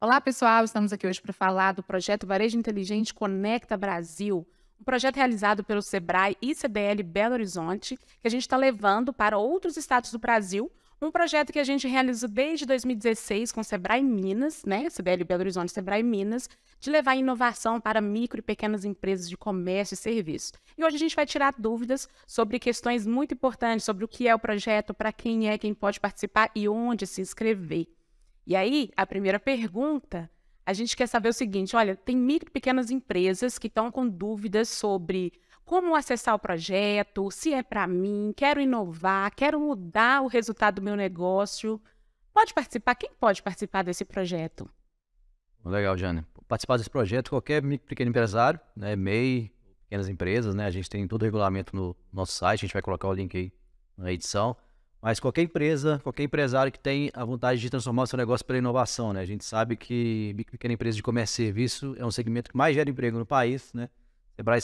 Olá, pessoal! Estamos aqui hoje para falar do projeto Varejo Inteligente Conecta Brasil, um projeto realizado pelo Sebrae e CDL Belo Horizonte, que a gente está levando para outros estados do Brasil, um projeto que a gente realizou desde 2016 com Sebrae Minas, né? CDL Belo Horizonte, Sebrae Minas, de levar inovação para micro e pequenas empresas de comércio e serviço. E hoje a gente vai tirar dúvidas sobre questões muito importantes, sobre o que é o projeto, para quem é, quem pode participar e onde se inscrever. E aí, a primeira pergunta, a gente quer saber o seguinte, olha, tem micro e pequenas empresas que estão com dúvidas sobre como acessar o projeto, se é para mim, quero inovar, quero mudar o resultado do meu negócio. Pode participar? Quem pode participar desse projeto? Legal, Jana. Participar desse projeto, qualquer pequeno empresário, né, MEI, pequenas empresas, né, a gente tem todo o regulamento no nosso site, a gente vai colocar o link aí na edição, mas qualquer empresa, qualquer empresário que tem a vontade de transformar o seu negócio pela inovação, né, a gente sabe que micro e pequena empresa de comércio e serviço é um segmento que mais gera emprego no país, né, Sebrae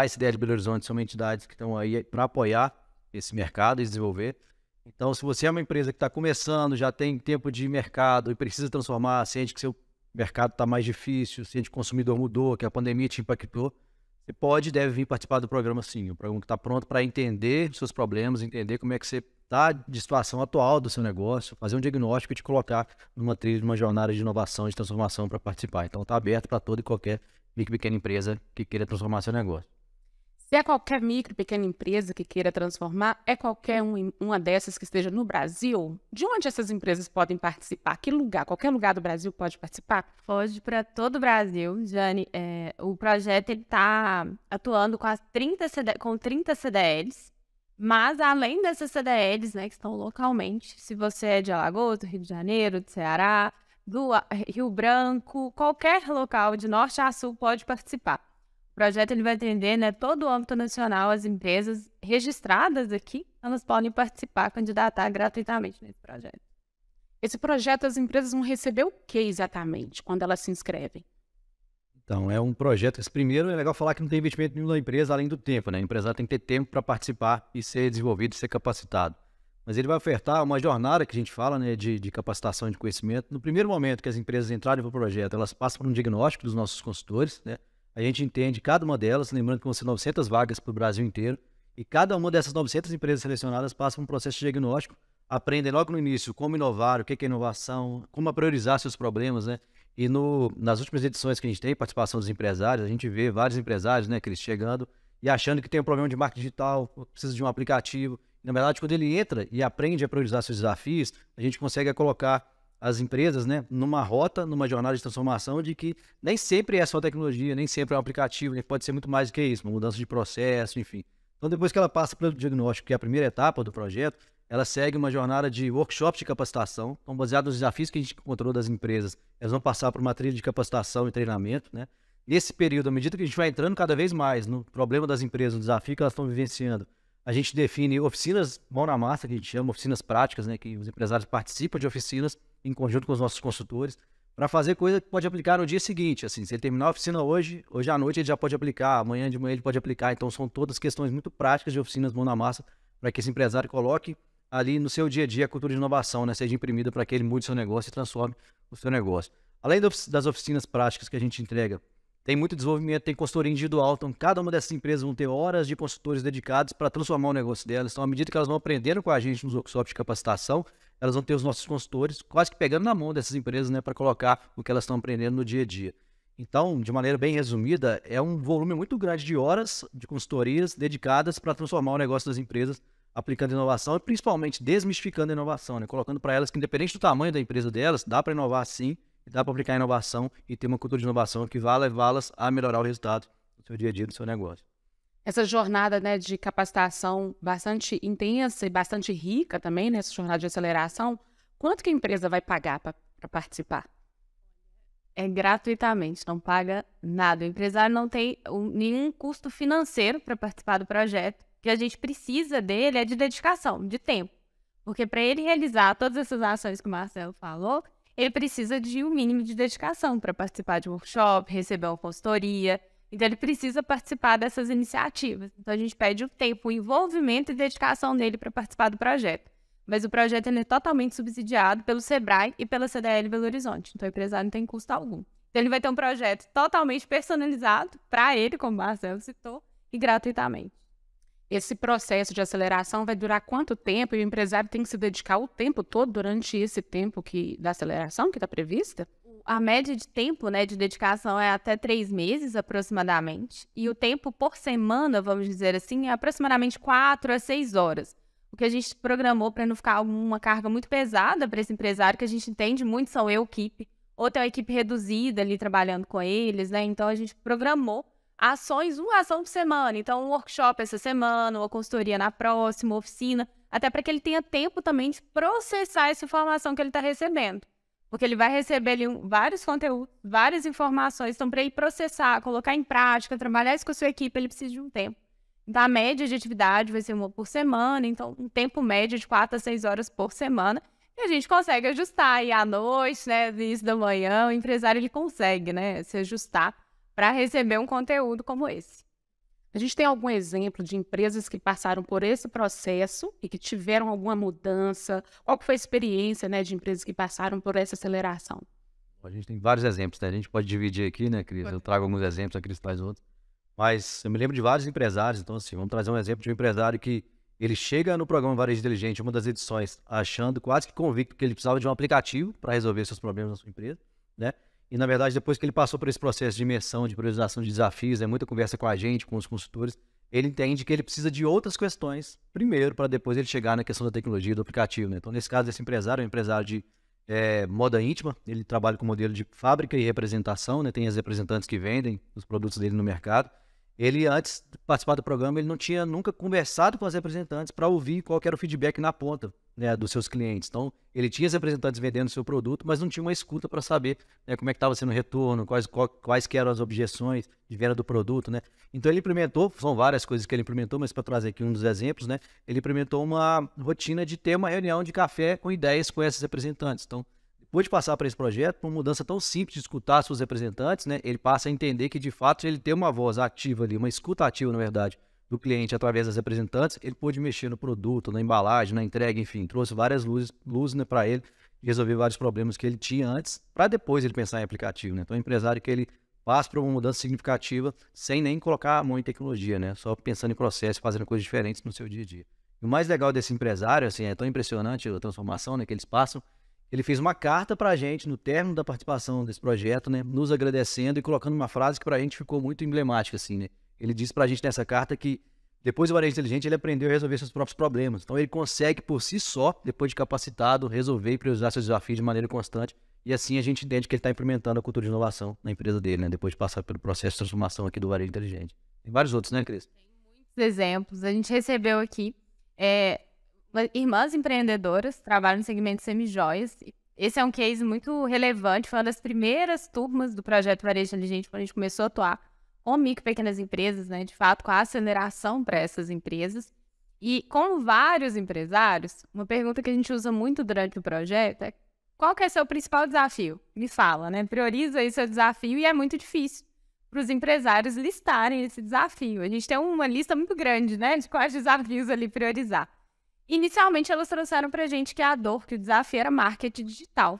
e CDL Belo Horizonte são entidades que estão aí para apoiar esse mercado e desenvolver. Então, se você é uma empresa que está começando, já tem tempo de mercado e precisa transformar, sente que seu mercado está mais difícil, sente que o consumidor mudou, que a pandemia te impactou, você pode e deve vir participar do programa sim. O programa que está pronto para entender os seus problemas, entender como é que você está de situação atual do seu negócio, fazer um diagnóstico e te colocar numa trilha, numa jornada de inovação, de transformação para participar. Então, está aberto para toda e qualquer micro e pequena empresa que queira transformar seu negócio. Se é qualquer micro e pequena empresa que queira transformar, é qualquer uma dessas que esteja no Brasil? De onde essas empresas podem participar? Que lugar? Qualquer lugar do Brasil pode participar? Pode para todo o Brasil, Jane. O projeto está atuando com, com 30 CDLs, mas além dessas CDLs, né, que estão localmente, se você é de Alagoas, do Rio de Janeiro, do Ceará, Rio Branco, qualquer local de norte a sul pode participar. O projeto ele vai atender, né, todo o âmbito nacional, as empresas registradas aqui, elas podem participar, candidatar gratuitamente nesse projeto. Esse projeto, as empresas vão receber o que exatamente quando elas se inscrevem? Então, é um projeto, esse primeiro é legal falar que não tem investimento nenhum na empresa além do tempo, né? A empresa tem que ter tempo para participar e ser desenvolvido e ser capacitado. Mas ele vai ofertar uma jornada que a gente fala, né, de capacitação e de conhecimento. No primeiro momento que as empresas entrarem para o projeto, elas passam por um diagnóstico dos nossos consultores, né? A gente entende cada uma delas, lembrando que vão ser 900 vagas para o Brasil inteiro, e cada uma dessas 900 empresas selecionadas passa por um processo de diagnóstico, aprendem logo no início como inovar, o que é inovação, como priorizar seus problemas, né? E nas últimas edições que a gente tem, participação dos empresários, a gente vê vários empresários, né, Cris, chegando e achando que tem um problema de marketing digital, precisa de um aplicativo. Na verdade, quando ele entra e aprende a priorizar seus desafios, a gente consegue colocar as empresas, né, numa rota, numa jornada de transformação de que nem sempre é só tecnologia, nem sempre é um aplicativo, né, pode ser muito mais do que isso, uma mudança de processo, enfim. Então, depois que ela passa pelo diagnóstico, que é a primeira etapa do projeto, ela segue uma jornada de workshops de capacitação. Então, baseado nos desafios que a gente encontrou das empresas, elas vão passar por uma trilha de capacitação e treinamento, né? Nesse período, à medida que a gente vai entrando cada vez mais no problema das empresas, no desafio que elas estão vivenciando, a gente define oficinas mão na massa, que a gente chama, oficinas práticas, né, que os empresários participam de oficinas em conjunto com os nossos consultores, para fazer coisa que pode aplicar no dia seguinte. Assim, se ele terminar a oficina hoje à noite ele já pode aplicar, amanhã de manhã ele pode aplicar. Então, são todas questões muito práticas de oficinas mão na massa, para que esse empresário coloque ali no seu dia a dia a cultura de inovação, né, seja imprimida para que ele mude seu negócio e transforme o seu negócio. Além das oficinas práticas que a gente entrega, tem muito desenvolvimento, tem consultoria individual, então cada uma dessas empresas vão ter horas de consultores dedicados para transformar o negócio delas. Então, à medida que elas vão aprendendo com a gente nos workshops de capacitação, elas vão ter os nossos consultores quase que pegando na mão dessas empresas, né, para colocar o que elas estão aprendendo no dia a dia. Então, de maneira bem resumida, é um volume muito grande de horas de consultorias dedicadas para transformar o negócio das empresas, aplicando inovação e principalmente desmistificando a inovação, né, colocando para elas que independente do tamanho da empresa delas, dá para inovar sim, dá para aplicar inovação e ter uma cultura de inovação que vai levá-las a melhorar o resultado do seu dia a dia, do seu negócio. Essa jornada, né, de capacitação bastante intensa e bastante rica também, né, essa jornada de aceleração, quanto que a empresa vai pagar para participar? É gratuitamente, não paga nada. O empresário não tem nenhum custo financeiro para participar do projeto. O que a gente precisa dele é de dedicação, de tempo. Porque para ele realizar todas essas ações que o Marcelo falou, ele precisa de um mínimo de dedicação para participar de um workshop, receber uma consultoria. Então, ele precisa participar dessas iniciativas. Então, a gente pede o tempo, o envolvimento e dedicação dele para participar do projeto. mas o projeto ele é totalmente subsidiado pelo Sebrae e pela CDL Belo Horizonte. Então, o empresário não tem custo algum. Então, ele vai ter um projeto totalmente personalizado para ele, como o Marcelo citou, e gratuitamente. Esse processo de aceleração vai durar quanto tempo? E o empresário tem que se dedicar o tempo todo durante esse tempo da aceleração que está prevista? A média de tempo, né, de dedicação é até 3 meses, aproximadamente. E o tempo por semana, vamos dizer assim, é aproximadamente 4 a 6 horas. O que a gente programou para não ficar uma carga muito pesada para esse empresário, que a gente entende muito são equipe, ou tem uma equipe reduzida ali trabalhando com eles, né? Então, a gente programou ações, uma ação por semana. Então, um workshop essa semana, uma consultoria na próxima, oficina, até para que ele tenha tempo também de processar essa informação que ele está recebendo. Porque ele vai receber ali vários conteúdos, várias informações. Então, para ele processar, colocar em prática, trabalhar isso com a sua equipe, ele precisa de um tempo. Então, a média de atividade vai ser uma por semana. Então, um tempo médio de 4 a 6 horas por semana. E a gente consegue ajustar aí à noite, né, no início da manhã. O empresário, ele consegue, né, se ajustar para receber um conteúdo como esse. A gente tem algum exemplo de empresas que passaram por esse processo e que tiveram alguma mudança? Qual que foi a experiência, né, de empresas que passaram por essa aceleração? A gente tem vários exemplos, né? A gente pode dividir aqui, né, Cris? Eu trago alguns exemplos, a Cris traz outros. Mas eu me lembro de vários empresários, então assim, vamos trazer um exemplo de um empresário que ele chega no programa Varejo Inteligente, uma das edições, achando quase que convicto que ele precisava de um aplicativo para resolver seus problemas na sua empresa, né? E, na verdade, depois que ele passou por esse processo de imersão, de priorização de desafios, muita conversa com a gente, com os consultores, ele entende que ele precisa de outras questões primeiro, para depois ele chegar na questão da tecnologia, do aplicativo, né? Então, nesse caso, esse empresário é um empresário de moda íntima, ele trabalha com modelo de fábrica e representação, né? Tem as representantes que vendem os produtos dele no mercado. Ele, antes de participar do programa, ele não tinha nunca conversado com as representantes para ouvir qual que era o feedback na ponta, né, dos seus clientes. Então, ele tinha as representantes vendendo o seu produto, mas não tinha uma escuta para saber, né, como é que estava sendo o retorno, quais que eram as objeções de venda do produto, né? Então, ele implementou, são várias coisas que ele implementou, mas para trazer aqui um dos exemplos, né, ele implementou uma rotina de ter uma reunião de café com ideias com esses representantes. Então, depois de passar para esse projeto, uma mudança tão simples de escutar seus representantes, né, ele passa a entender que, de fato, ele tem uma voz ativa ali, uma escuta ativa, na verdade, do cliente através das representantes, ele pôde mexer no produto, na embalagem, na entrega, enfim, trouxe várias luzes, né, para ele resolver vários problemas que ele tinha antes, para depois ele pensar em aplicativo, né? Então, é um empresário que ele passa por uma mudança significativa sem nem colocar a mão em tecnologia, né? Só pensando em processo, fazendo coisas diferentes no seu dia a dia. E o mais legal desse empresário, assim, é tão impressionante a transformação, né, que eles passam. Ele fez uma carta para a gente no término da participação desse projeto, né, nos agradecendo e colocando uma frase que para a gente ficou muito emblemática, assim, né? Ele disse para a gente nessa carta que depois do Varejo Inteligente ele aprendeu a resolver seus próprios problemas. Então ele consegue por si só, depois de capacitado, resolver e priorizar seus desafios de maneira constante. E assim a gente entende que ele está implementando a cultura de inovação na empresa dele, né, depois de passar pelo processo de transformação aqui do Varejo Inteligente. Tem vários outros, né, Cris? Tem muitos exemplos. A gente recebeu aqui irmãs empreendedoras, trabalham no segmento semijoias. Esse é um case muito relevante, foi uma das primeiras turmas do projeto Varejo Inteligente, quando a gente começou a atuar com micro e pequenas empresas, né, de fato, com a aceleração para essas empresas. E com vários empresários, uma pergunta que a gente usa muito durante o projeto é: qual que é seu principal desafio? Me fala, né? Prioriza aí seu desafio, e é muito difícil para os empresários listarem esse desafio. A gente tem uma lista muito grande, né, de quais desafios ali priorizar. Inicialmente, elas trouxeram para a gente que a dor, que o desafio era marketing digital.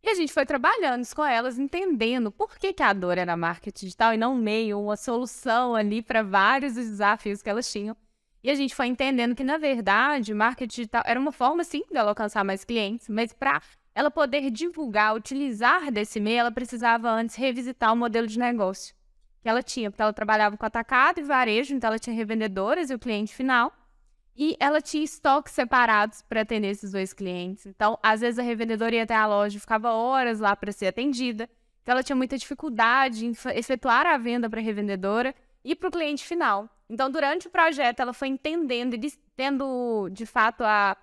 E a gente foi trabalhando isso com elas, entendendo por que a dor era marketing digital e não meio, uma solução ali para vários dos desafios que elas tinham. E a gente foi entendendo que, na verdade, marketing digital era uma forma, sim, dela alcançar mais clientes, mas para ela poder divulgar, utilizar desse meio, ela precisava antes revisitar o modelo de negócio que ela tinha, porque ela trabalhava com atacado e varejo, então ela tinha revendedoras e o cliente final. E ela tinha estoques separados para atender esses dois clientes. Então, às vezes, a revendedora ia até a loja e ficava horas lá para ser atendida. Então, ela tinha muita dificuldade em efetuar a venda para a revendedora e para o cliente final. Então, durante o projeto, ela foi entendendo e tendo, de fato, a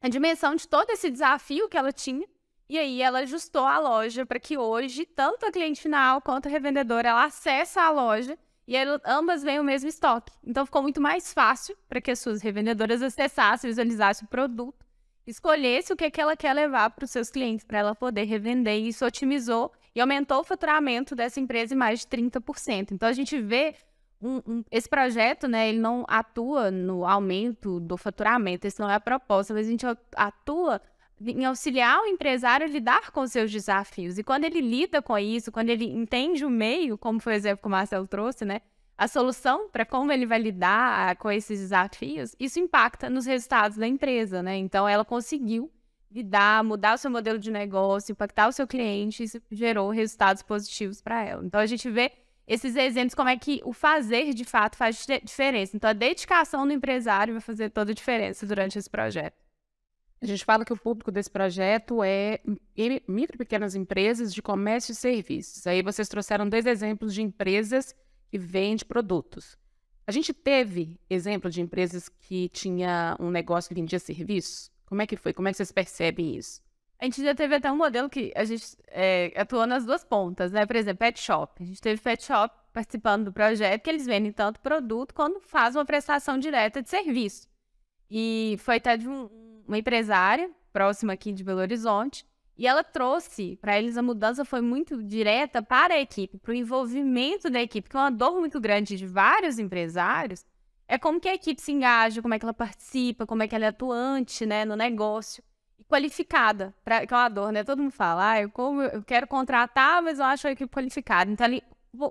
dimensão de todo esse desafio que ela tinha. E aí, ela ajustou a loja para que hoje, tanto a cliente final quanto a revendedora, ela acesse a loja e ambas veem o mesmo estoque. Então, ficou muito mais fácil para que as suas revendedoras acessassem, visualizassem o produto, escolhesse o que ela quer levar para os seus clientes, para ela poder revender. E isso otimizou e aumentou o faturamento dessa empresa em mais de 30%. Então, a gente vê esse projeto, né, ele não atua no aumento do faturamento, esse não é a proposta, mas a gente atua em auxiliar o empresário a lidar com os seus desafios. E quando ele lida com isso, quando ele entende o meio, como foi o exemplo que o Marcelo trouxe, né, a solução para como ele vai lidar com esses desafios, isso impacta nos resultados da empresa, né? Então, ela conseguiu lidar, mudar o seu modelo de negócio, impactar o seu cliente, isso gerou resultados positivos para ela. Então, a gente vê esses exemplos, como é que o fazer, de fato, faz diferença. Então, a dedicação do empresário vai fazer toda a diferença durante esse projeto. A gente fala que o público desse projeto é micro e pequenas empresas de comércio e serviços. Aí vocês trouxeram 2 exemplos de empresas que vendem produtos. A gente teve exemplo de empresas que tinha um negócio que vendia serviços? Como é que foi? Como é que vocês percebem isso? A gente já teve até um modelo que a gente atuou nas 2 pontas, né? Por exemplo, pet shop. A gente teve pet shop participando do projeto, que eles vendem tanto produto quanto fazem uma prestação direta de serviço. E foi até de uma empresária próxima aqui de Belo Horizonte, e ela trouxe, para eles a mudança foi muito direta para a equipe, para o envolvimento da equipe, que é uma dor muito grande de vários empresários, é como que a equipe se engaja, como é que ela participa, como é que ela é atuante, né, no negócio, e qualificada, que é uma dor, né? Todo mundo fala, eu quero contratar, mas eu acho a equipe qualificada. Então, ali,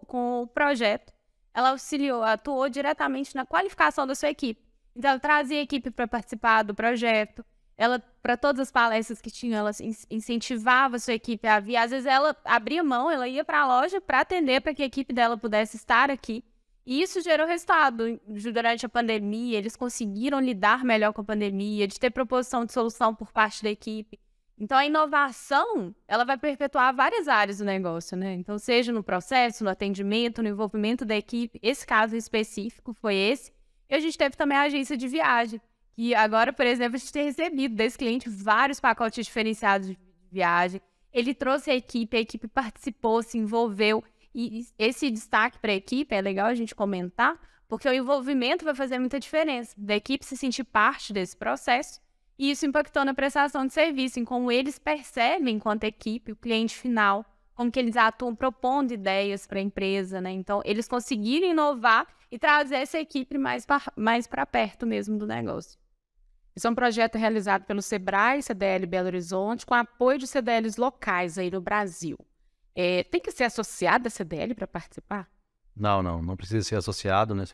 com o projeto, ela auxiliou, atuou diretamente na qualificação da sua equipe. Então, ela trazia a equipe para participar do projeto. Ela, para todas as palestras que tinha, ela incentivava a sua equipe a vir. Às vezes, ela abria mão, ela ia para a loja para atender, para que a equipe dela pudesse estar aqui. E isso gerou resultado. Durante a pandemia, eles conseguiram lidar melhor com a pandemia, de ter proposição de solução por parte da equipe. Então, a inovação, ela vai perpetuar várias áreas do negócio, né? Então, seja no processo, no atendimento, no envolvimento da equipe. Esse caso específico foi esse. E a gente teve também a agência de viagem, que agora, por exemplo, a gente tem recebido desse cliente vários pacotes diferenciados de viagem. Ele trouxe a equipe participou, se envolveu. E esse destaque para a equipe é legal a gente comentar, porque o envolvimento vai fazer muita diferença, da equipe se sentir parte desse processo, e isso impactou na prestação de serviço, em como eles percebem, enquanto equipe, o cliente final, como que eles atuam propondo ideias para a empresa, né? Então, eles conseguiram inovar e trazer essa equipe mais para perto mesmo do negócio. Esse é um projeto realizado pelo Sebrae, CDL Belo Horizonte, com apoio de CDLs locais aí no Brasil. Tem que ser associado a CDL para participar? Não precisa ser associado, né?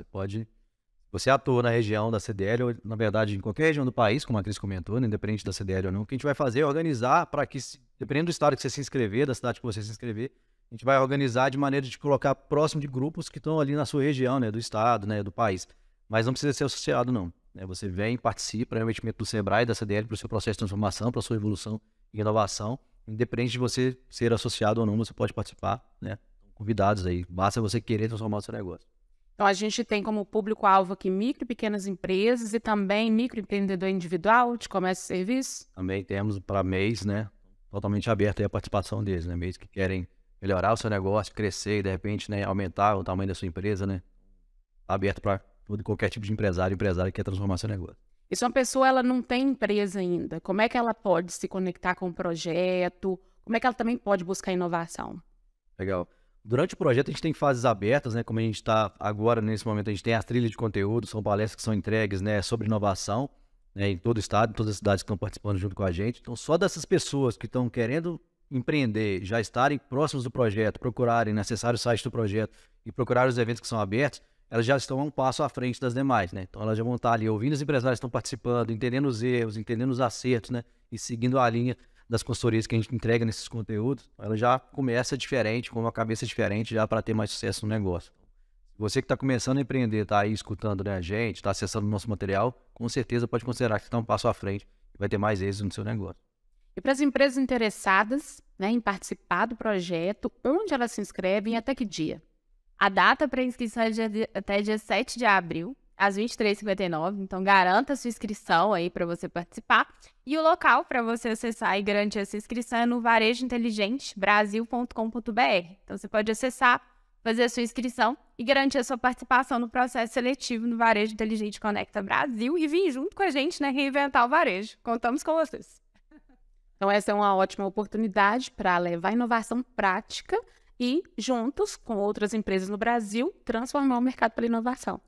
Você atua na região da CDL, ou na verdade em qualquer região do país, como a Cris comentou, né? Independente da CDL ou não, o que a gente vai fazer é organizar para que, dependendo do estado que você se inscrever, da cidade que você se inscrever, a gente vai organizar de maneira de colocar próximo de grupos que estão ali na sua região, né? Do estado, né? Do país. Mas não precisa ser associado, não. Você vem, participa, é um investimento do Sebrae e da CDL para o seu processo de transformação, para a sua evolução e inovação. Independente de você ser associado ou não, você pode participar, né? Convidados aí. Basta você querer transformar o seu negócio. Então, a gente tem como público-alvo aqui micro e pequenas empresas e também microempreendedor individual de comércio e serviço? Também temos para MEIs, né? Totalmente aberto aí a participação deles, né? MEIs que querem melhorar o seu negócio, crescer e, de repente, né, aumentar o tamanho da sua empresa, né? Tá aberto para todo qualquer tipo de empresário que quer transformar seu negócio. E se uma pessoa ela não tem empresa ainda, como é que ela pode se conectar com o projeto? Como é que ela também pode buscar inovação? Legal. Durante o projeto a gente tem fases abertas, né? Como a gente está agora, nesse momento, a gente tem as trilhas de conteúdo, são palestras que são entregues, né, sobre inovação, né, em todo o estado, em todas as cidades que estão participando junto com a gente. Então, só dessas pessoas que estão querendo empreender, já estarem próximos do projeto, procurarem, né, acessar o site do projeto e procurar os eventos que são abertos, elas já estão um passo à frente das demais, né? Então, elas já vão estar ali ouvindo os empresários que estão participando, entendendo os erros, entendendo os acertos, né? E seguindo a linha das consultorias que a gente entrega nesses conteúdos. Ela já começa diferente, com uma cabeça diferente, já para ter mais sucesso no negócio. Você que está começando a empreender, está aí escutando, né, a gente, está acessando o nosso material, com certeza pode considerar que está um passo à frente e vai ter mais êxito no seu negócio. E para as empresas interessadas, né, em participar do projeto, onde elas se inscrevem e até que dia? A data para inscrição é até dia 7 de abril, às 23h59. Então, garanta a sua inscrição aí para você participar. E o local para você acessar e garantir essa inscrição é no varejointeligente.brasil.com.br. Então, você pode acessar, fazer a sua inscrição e garantir a sua participação no processo seletivo no Varejo Inteligente Conecta Brasil e vir junto com a gente, né, reinventar o varejo. Contamos com vocês. Então, essa é uma ótima oportunidade para levar inovação prática e, juntos com outras empresas no Brasil, transformar o mercado pela inovação.